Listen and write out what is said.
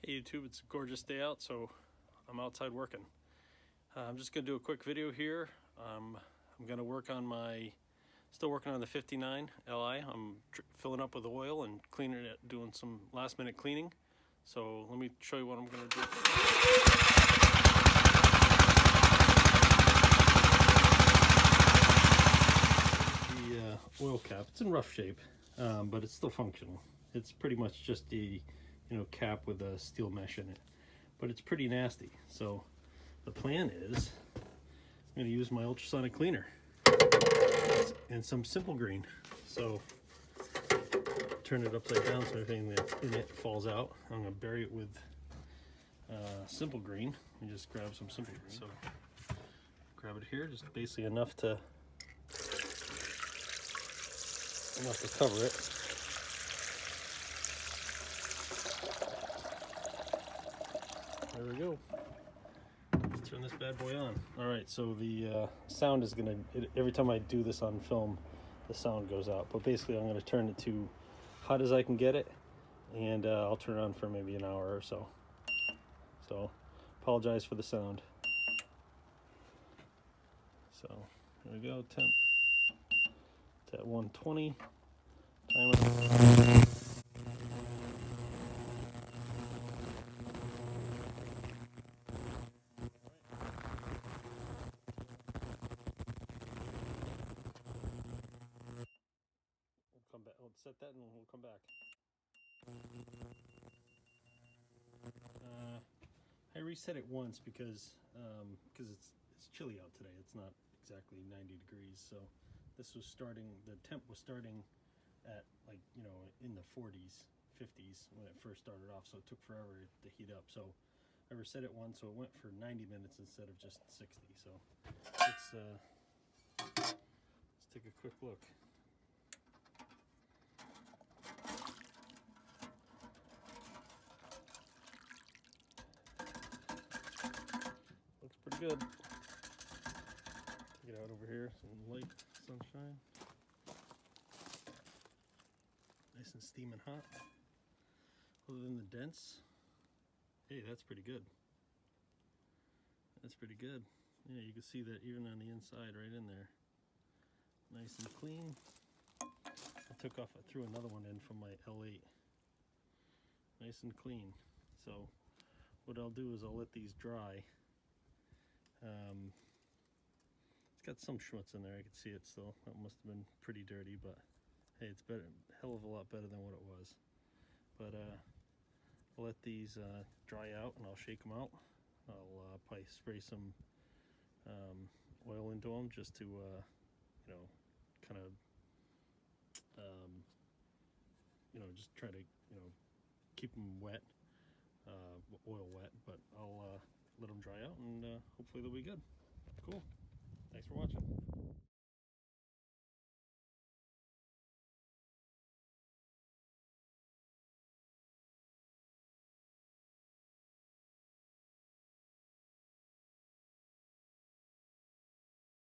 Hey YouTube, it's a gorgeous day out, so I'm outside working. I'm just going to do a quick video here. I'm going to work on still working on the 59 Li. I'm filling up with oil and cleaning it, doing some last minute cleaning. So let me show you what I'm going to do. The oil cap, it's in rough shape, but it's still functional. It's pretty much just the cap with a steel mesh in it, but it's pretty nasty. So the plan is I'm going to use my ultrasonic cleaner and some simple green. So turn it upside down so everything that's in it falls out. I'm going to bury it with simple green and just grab some simple green. So grab it here, just basically enough to cover it. There we go. Let's turn this bad boy on. All right, so the sound is every time I do this on film, the sound goes out. But basically I'm gonna turn it to hot as I can get it, and I'll turn it on for maybe an hour or so. So apologize for the sound. So here we go, temp. It's at 120. Timer. Come back. We'll set that and we'll come back. I reset it once because it's chilly out today. It's not exactly 90 degrees, so this was starting. The temp was starting at in the 40s, 50s when it first started off. So it took forever to heat up. So I reset it once, so it went for 90 minutes instead of just 60. So let's take a quick look. Looks pretty good. Take it out over here, some light sunshine. Nice and steaming hot. Other than the dents, hey, that's pretty good. That's pretty good. Yeah, you can see that even on the inside, right in there. Nice and clean. I threw another one in from my L8. Nice and clean. So what I'll do is I'll let these dry. It's got some schmutz in there. I can see it still. That must have been pretty dirty, but hey, it's better, hell of a lot better than what it was. But I'll let these dry out and I'll shake them out. I'll probably spray some oil into them just to kind of just try to keep them wet, oil wet. But I'll let them dry out and hopefully they'll be good. Cool. Thanks for watching.